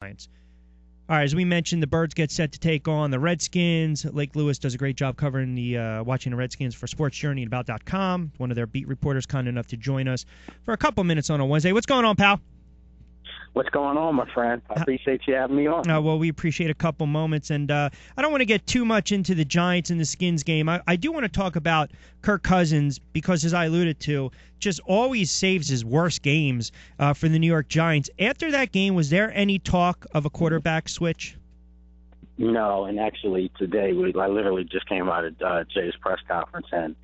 Giants. All right, as we mentioned, the Birds get set to take on the Redskins. Lake Lewis does a great job covering the watching the Redskins for SportsJourney and About.com. One of their beat reporters kind enough to join us for a couple minutes on a Wednesday. What's going on, pal? What's going on, my friend? I appreciate you having me on. Well, we appreciate a couple moments, and I don't want to get too much into the Giants and the Skins game. I do want to talk about Kirk Cousins because, as I alluded to, just always saves his worst games for the New York Giants. After that game, was there any talk of a quarterback switch? No, and actually today I literally just came out of Jay's press conference, and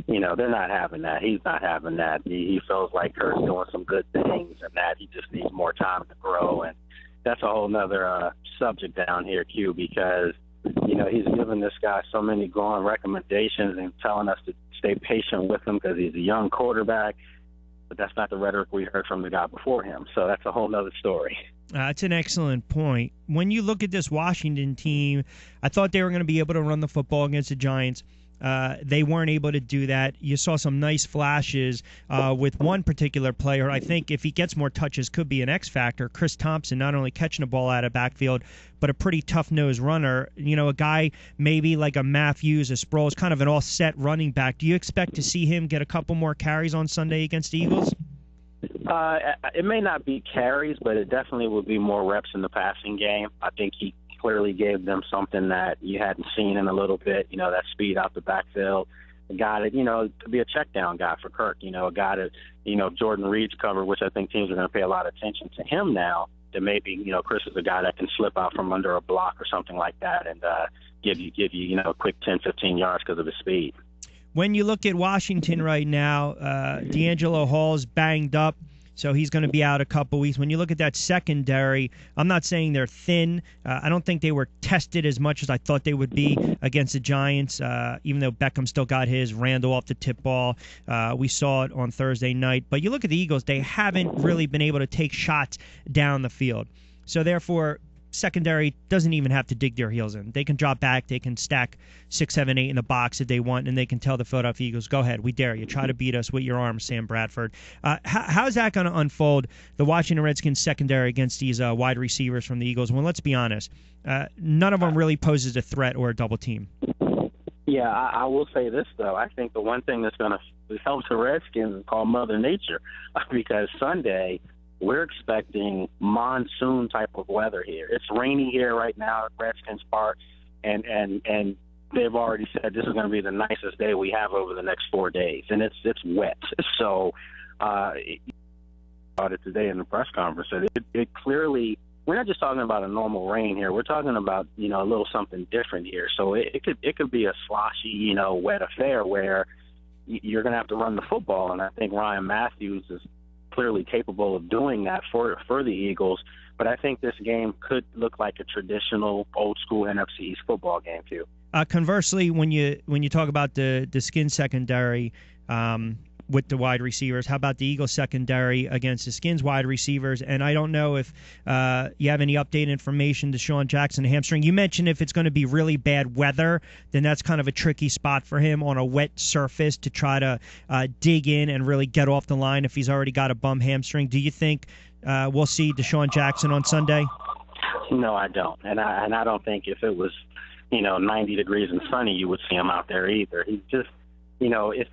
they're not having that. He's not having that. He feels like Kirk's doing some good things and that he just needs more time to grow. And that's a whole nother subject down here, Q, because, he's given this guy so many glowing recommendations and telling us to stay patient with him because he's a young quarterback. But that's not the rhetoric we heard from the guy before him. So that's a whole nother story. That's an excellent point. When you look at this Washington team, I thought they were going to be able to run the football against the Giants. They weren't able to do that. You saw some nice flashes with one particular player. I think if he gets more touches, could be an X factor. Chris Thompson, not only catching the ball out of backfield, but a pretty tough-nosed runner. A guy maybe like a Matthews, a Sproles, kind of an all-set running back. Do you expect to see him get a couple more carries on Sunday against the Eagles? It may not be carries, but it definitely will be more reps in the passing game. I think he clearly gave them something that you hadn't seen in a little bit, that speed out the backfield. A guy that, to be a check down guy for Kirk, a guy that, Jordan Reed's cover, which I think teams are going to pay a lot of attention to him now, that maybe, Chris is a guy that can slip out from under a block or something like that and give you, a quick 10, 15 yards because of his speed. When you look at Washington right now, D'Angelo Hall's banged up, so he's going to be out a couple weeks. When you look at that secondary, I'm not saying they're thin. I don't think they were tested as much as I thought they would be against the Giants, even though Beckham still got his, Randall off the tip ball. We saw it on Thursday night. But you look at the Eagles, they haven't really been able to take shots down the field. So, therefore, secondary doesn't even have to dig their heels in. They can drop back. They can stack 6, 7, 8 in the box if they want, and they can tell the Philadelphia Eagles, go ahead, we dare you. Try to beat us with your arms, Sam Bradford. How's that going to unfold, the Washington Redskins secondary against these wide receivers from the Eagles? Well, let's be honest. None of them really poses a threat or a double team. Yeah, I will say this, though. I think the one thing that's going to help the Redskins is called Mother Nature because Sunday – we're expecting monsoon type of weather here. It's rainy here right now at Redskins Park, and they've already said this is going to be the nicest day we have over the next 4 days, and it's wet. So, about it today in the press conference, it clearly we're not just talking about a normal rain here. We're talking about a little something different here. So it could be a sloshy wet affair where you're going to have to run the football, and I think Ryan Matthews is clearly capable of doing that for the Eagles, but I think this game could look like a traditional old-school NFC East football game, too. Conversely, when you talk about the Skins secondary with the wide receivers, how about the Eagles secondary against the Skins wide receivers? And I don't know if you have any updated information to Deshaun Jackson hamstring. You mentioned if it's going to be really bad weather, then that's kind of a tricky spot for him on a wet surface to try to dig in and really get off the line if he's already got a bum hamstring. Do you think we'll see Deshaun Jackson on Sunday? No, I don't. And I don't think if it was 90 degrees and sunny, you would see him out there either. He's just, if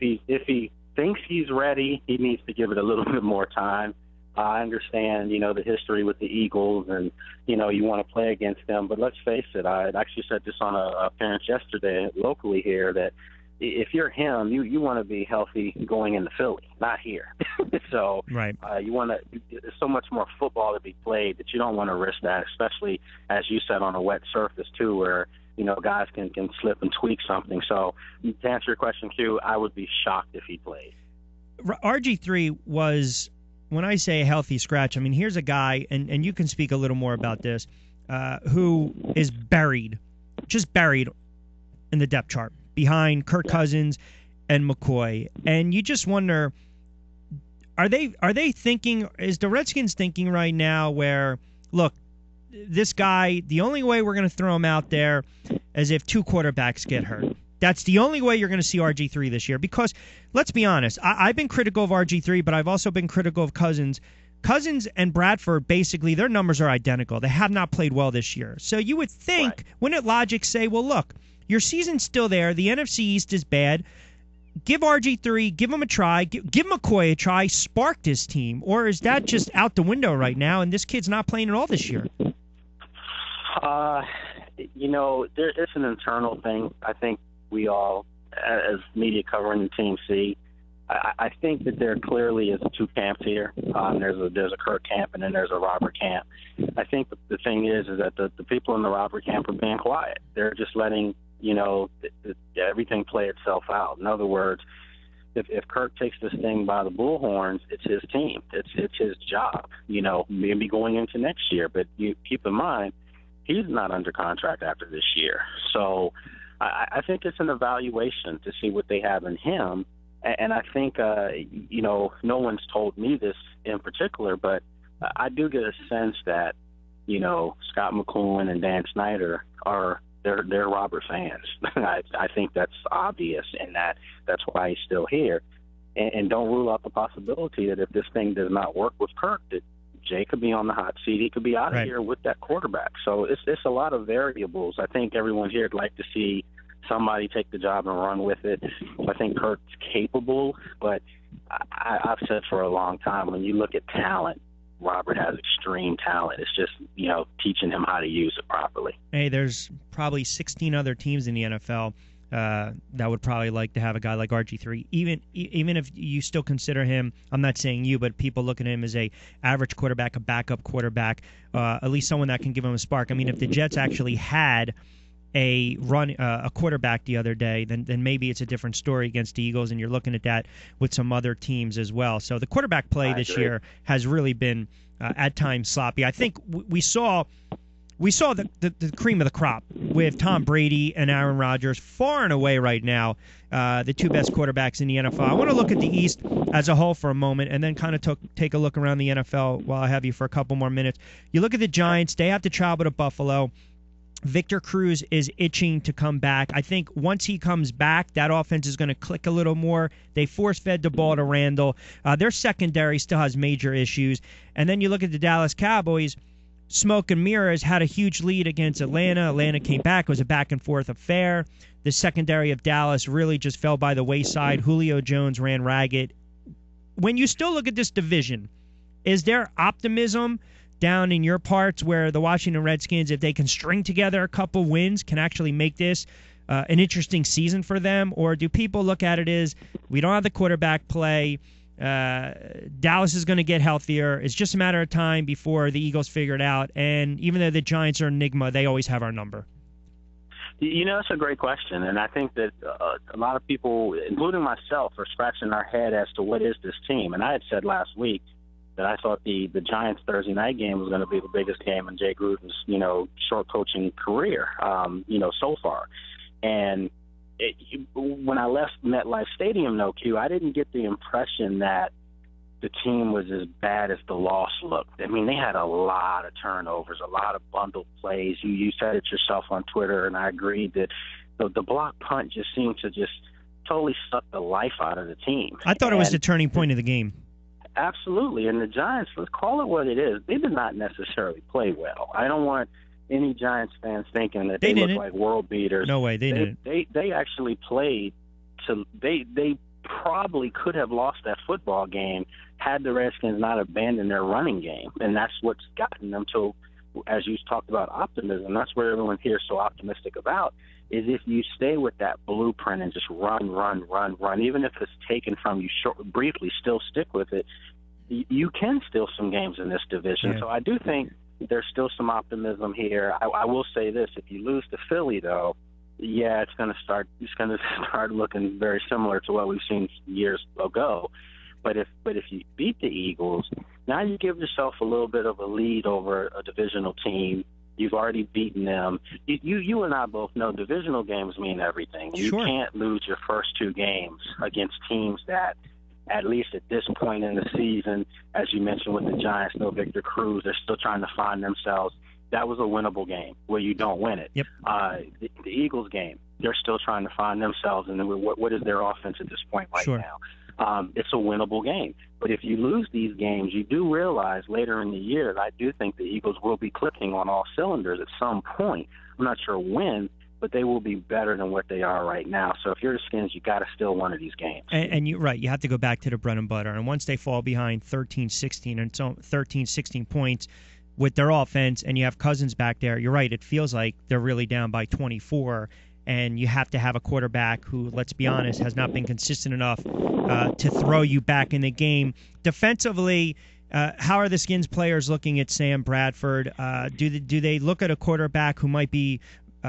he thinks he's ready, he needs to give it a little bit more time. I understand, the history with the Eagles and, you want to play against them. But let's face it, I actually said this on a appearance yesterday locally here that if you're him, you want to be healthy going into Philly, not here. So right. You want to – there's so much more football to be played that you don't want to risk that, especially, as you said, on a wet surface too where – guys can slip and tweak something. So to answer your question, Q, I would be shocked if he played. RG3 was, when I say a healthy scratch, I mean, here's a guy, and you can speak a little more about this, who is just buried in the depth chart behind Kirk Cousins and McCoy. And you just wonder, are they thinking, is the Redskins thinking right now where, look, this guy, the only way we're going to throw him out there is if 2 quarterbacks get hurt. That's the only way you're going to see RG3 this year. Because, let's be honest, I've been critical of RG3, but I've also been critical of Cousins. Cousins and Bradford, basically, their numbers are identical. They have not played well this year. So you would think, wouldn't logic say, well, look, your season's still there. The NFC East is bad. Give RG3, give him a try, give McCoy a try, spark this team. Or is that just out the window right now, and this kid's not playing at all this year? It's an internal thing. I think we all, as media covering the team, see. I think that there clearly is two camps here. There's a Kirk camp and then there's a Robert camp. I think the thing is that the people in the Robert camp are being quiet. They're just letting everything play itself out. In other words, if Kirk takes this thing by the bullhorns, it's his team. It's his job. Maybe going into next year. But you keep in mind, he's not under contract after this year. So I think it's an evaluation to see what they have in him. And I think, no one's told me this in particular, but I do get a sense that, Scott McCloughan and Dan Snyder they're Robert fans. I think that's obvious, and that's why he's still here. And don't rule out the possibility that if this thing does not work with Kirk, that Jay could be on the hot seat. He could be out of here with that quarterback. So it's a lot of variables. I think everyone here would like to see somebody take the job and run with it. I think Kirk's capable, but I've said for a long time, when you look at talent, Robert has extreme talent. It's just, teaching him how to use it properly. Hey, there's probably 16 other teams in the NFL that would probably like to have a guy like RG3. Even if you still consider him, I'm not saying you, but people look at him as a average quarterback, a backup quarterback, at least someone that can give him a spark. I mean, if the Jets actually had a quarterback the other day, then maybe it's a different story against the Eagles, and you're looking at that with some other teams as well. So the quarterback play this year has really been at times sloppy. I think we saw the cream of the crop with Tom Brady and Aaron Rodgers, far and away right now the two best quarterbacks in the NFL. I want to look at the East as a whole for a moment and then kind of take a look around the NFL while I have you for a couple more minutes. You look at the Giants. They have to travel to Buffalo. Victor Cruz is itching to come back. I think once he comes back, that offense is going to click a little more. They force-fed the ball to Randall. Their secondary still has major issues. And then you look at the Dallas Cowboys. Smoke and mirrors had a huge lead against Atlanta. Atlanta came back. It was a back-and-forth affair. The secondary of Dallas really just fell by the wayside. Julio Jones ran ragged. When you still look at this division, is there optimism down in your parts where the Washington Redskins, if they can string together a couple wins, can actually make this an interesting season for them? Or do people look at it as, we don't have the quarterback play, Dallas is going to get healthier, it's just a matter of time before the Eagles figure it out, and even though the Giants are an enigma, they always have our number? That's a great question, and I think that a lot of people, including myself, are scratching our head as to what is this team. And I had said last week that I thought the Giants Thursday night game was going to be the biggest game in Jay Gruden's, short coaching career, so far. And when I left MetLife Stadium, Q, I didn't get the impression that the team was as bad as the loss looked. I mean, they had a lot of turnovers, a lot of bundled plays. You said it yourself on Twitter, and I agreed that the block punt just seemed to just totally suck the life out of the team. I thought it was the turning point of the game. Absolutely. And the Giants, let's call it what it is, they did not necessarily play well. I don't want any Giants fans thinking that they look like world beaters. No way, they didn't. They actually played to they probably could have lost that football game had the Redskins not abandoned their running game. And that's what's gotten them to, as you talked about, optimism. That's where everyone here is so optimistic about, is if you stay with that blueprint and just run, even if it's taken from you briefly, still stick with it, you can steal some games in this division. Yeah. So I do think there's still some optimism here. I will say this: if you lose to Philly, though, it's going to start looking very similar to what we've seen years ago. But if you beat the Eagles, now you give yourself a little bit of a lead over a divisional team. You've already beaten them. You and I both know divisional games mean everything. You can't lose your first two games against teams that, at least at this point in the season, as you mentioned with the Giants, no Victor Cruz, they're still trying to find themselves. That was a winnable game where you don't win it. Yep. The Eagles game, they're still trying to find themselves, and what is their offense at this point right now? it's a winnable game. But if you lose these games, you do realize later in the year that I do think the Eagles will be clicking on all cylinders at some point. I'm not sure when, but they will be better than what they are right now. So if you're the Skins, you got to steal one of these games. And you're right. You have to go back to the bread and butter. And once they fall behind 13-16 and so 13-16 points with their offense, and you have Cousins back there, you're right. It feels like they're really down by 24. And you have to have a quarterback who, let's be honest, has not been consistent enough to throw you back in the game. Defensively, how are the Skins players looking at Sam Bradford? Do they look at a quarterback who might be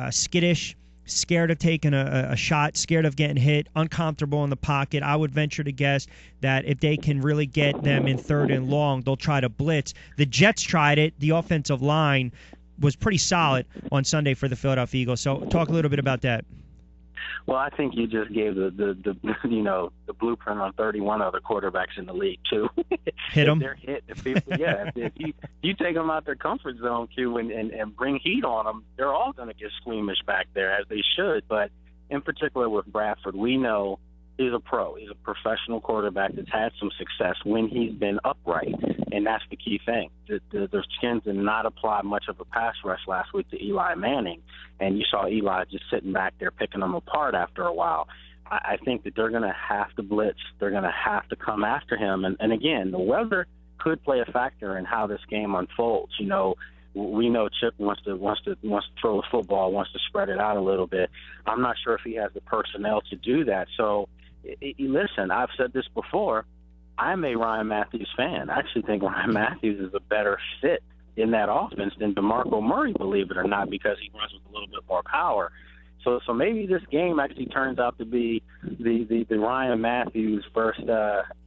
skittish, scared of taking a shot, scared of getting hit, uncomfortable in the pocket? I would venture to guess that if they can really get them in 3rd and long, they'll try to blitz. The Jets tried it. The offensive line was pretty solid on Sunday for the Philadelphia Eagles. So talk a little bit about that. Well, I think you just gave the blueprint on 31 other quarterbacks in the league too. Hit them. They're hit. If you take them out their comfort zone, Q, and bring heat on them, they're all going to get squeamish back there, as they should. But in particular with Bradford, we know he's a pro. He's a professional quarterback that's had some success when he's been upright, and that's the key thing. The Skins did not apply much of a pass rush last week to Eli Manning, and you saw Eli just sitting back there picking them apart after a while. I think that they're going to have to blitz. They're going to have to come after him. And again, the weather could play a factor in how this game unfolds. You know, we know Chip wants to throw the football, wants to spread it out a little bit. I'm not sure if he has the personnel to do that. So, listen, I've said this before. I'm a Ryan Matthews fan. I actually think Ryan Matthews is a better fit in that offense than DeMarco Murray, believe it or not, because he runs with a little bit more power. So maybe this game actually turns out to be the Ryan Matthews versus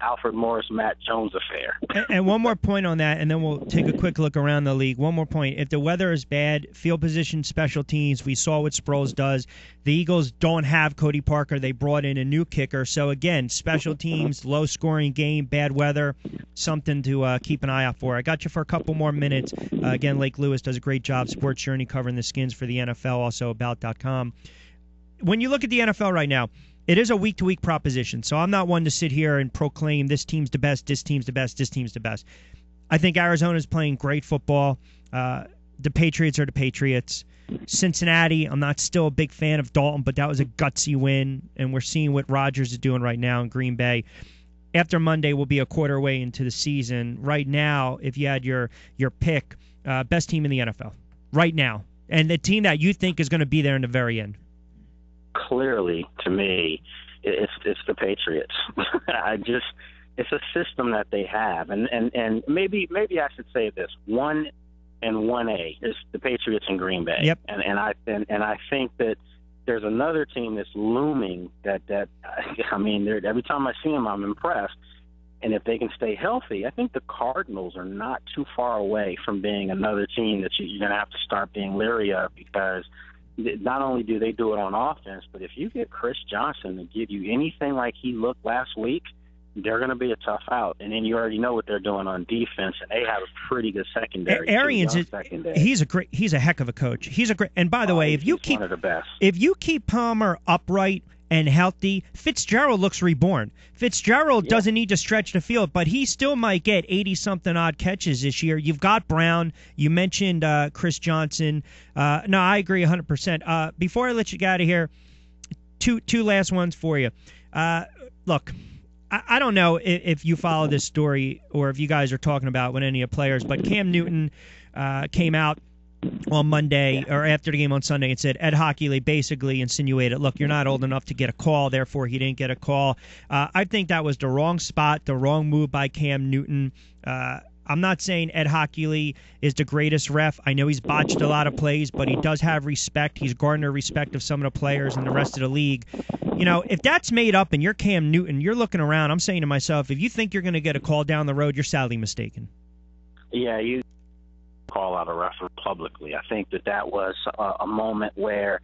Alfred Morris, Matt Jones affair. And one more point on that, and then we'll take a quick look around the league. One more point. If the weather is bad, field position, special teams, we saw what Sproles does. The Eagles don't have Cody Parker. They brought in a new kicker. So, again, special teams, low-scoring game, bad weather, something to keep an eye out for. I got you for a couple more minutes. Again, Lake Lewis does a great job, Sports Journey, covering the Skins for the NFL, also about.com. When you look at the NFL right now, it is a week-to-week proposition. So I'm not one to sit here and proclaim this team's the best, this team's the best, this team's the best. I think Arizona's playing great football. The Patriots are the Patriots. Cincinnati, I'm not still a big fan of Dalton, but that was a gutsy win, and we're seeing what Rodgers is doing right now in Green Bay. After Monday, we'll be a quarter way into the season. Right now, if you had your pick, best team in the NFL right now, and the team that you think is going to be there in the very end. Clearly, to me, it's the Patriots. It's a system that they have, and maybe I should say this: 1 and 1A is the Patriots and Green Bay. Yep. And I think that there's another team that's looming. Every time I see them, I'm impressed. And if they can stay healthy, I think the Cardinals are not too far away from being another team that you're going to have to start being leery of, because not only do they do it on offense, but if you get Chris Johnson to give you anything like he looked last week, they're going to be a tough out. And then you already know what they're doing on defense, and they have a pretty good secondary. Arians, he's a heck of a coach. And by the way, if you keep Palmer upright and healthy, Fitzgerald looks reborn. Fitzgerald doesn't need to stretch the field, but he still might get 80-something odd catches this year. You've got Brown. You mentioned Chris Johnson. No, I agree 100%. Before I let you get out of here, two last ones for you. Look, I don't know if you follow this story or if you guys are talking about with any of the players, but Cam Newton came out on Monday or after the game on Sunday and said Ed Hockley basically insinuated, look, you're not old enough to get a call, therefore he didn't get a call. I think that was the wrong spot, the wrong move by Cam Newton. I'm not saying Ed Hockley is the greatest ref. I know he's botched a lot of plays, but he does have respect. He's garnered respect of some of the players and the rest of the league. You know, if that's made up and you're Cam Newton, you're looking around, I'm saying to myself, if you think you're going to get a call down the road, you're sadly mistaken. Yeah, you call out a referee publicly. I think that was a moment where,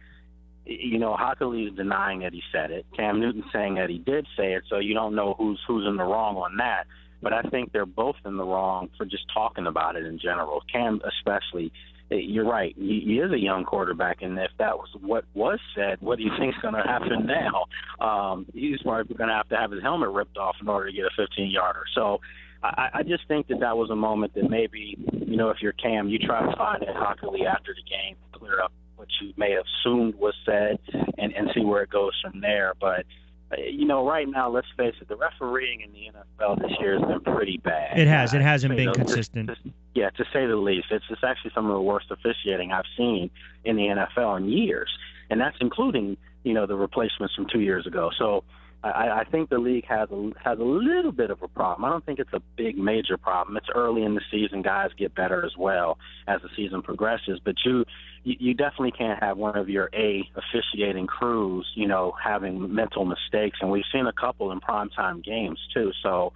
Hockley is denying that he said it. Cam Newton saying that he did say it, so you don't know who's in the wrong on that. But I think they're both in the wrong for just talking about it in general. Cam especially. you're right. He is a young quarterback, and if that was what was said, what do you think is going to happen now? He's probably going to have his helmet ripped off in order to get a 15-yarder. So I just think that was a moment that maybe, if you're Cam, you try to find it hockeyly after the game, clear up what you may have assumed was said, and see where it goes from there. But right now, let's face it, the refereeing in the NFL this year has been pretty bad. It has. It hasn't been consistent. To say the least. It's actually some of the worst officiating I've seen in the NFL in years, and that's including, the replacements from 2 years ago. So I think the league has a little bit of a problem. I don't think it's a big, major problem. It's early in the season. Guys get better as well as the season progresses. But you definitely can't have one of your officiating crews, having mental mistakes. And we've seen a couple in primetime games, too. So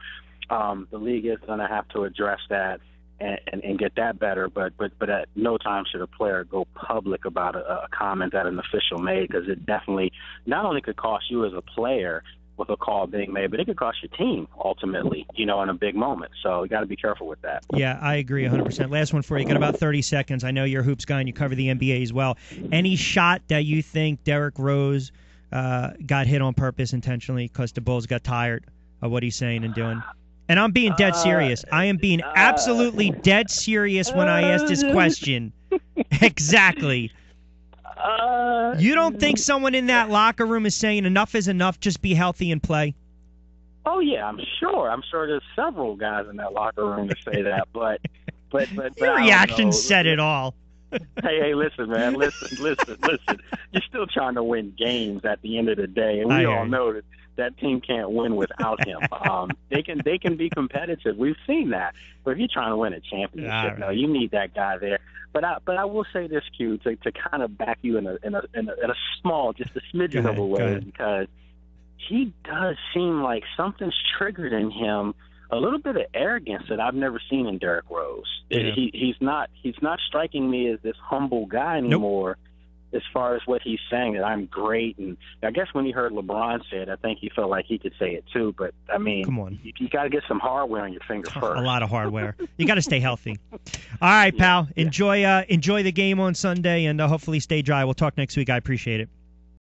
the league is going to have to address that and get that better. But at no time should a player go public about a comment that an official made, because it definitely not only could cost you as a player with a call being made, but it could cost your team ultimately, in a big moment. So you got to be careful with that. Yeah, I agree 100%. Last one for you. Got about 30 seconds. I know you're a hoops guy and you cover the NBA as well. Any shot that you think Derrick Rose got hit on purpose intentionally because the Bulls got tired of what he's saying and doing? And I'm being dead serious. I am being absolutely dead serious when I ask this question. Exactly. You don't think someone in that locker room is saying enough is enough, just be healthy and play? Oh, yeah, I'm sure. I'm sure there's several guys in that locker room to say that. But your reaction said it all. Hey, listen, man. Listen. You're still trying to win games at the end of the day. And we all know that team can't win without him. They can be competitive. We've seen that. But if you're trying to win a championship, no, you need that guy there. But I will say this, Q, to kind of back you in a small, just a smidgen of a way, because he does seem like something's triggered in him, a little bit of arrogance that I've never seen in Derrick Rose. Yeah. He's not striking me as this humble guy anymore. Nope. As far as what he's saying, that I'm great. And I guess when he heard LeBron say it, I think he felt like he could say it too. But, I mean, come on. You got to get some hardware on your finger first. A lot of hardware. You got to stay healthy. All right, pal. Yeah. Enjoy the game on Sunday, and hopefully stay dry. We'll talk next week. I appreciate it.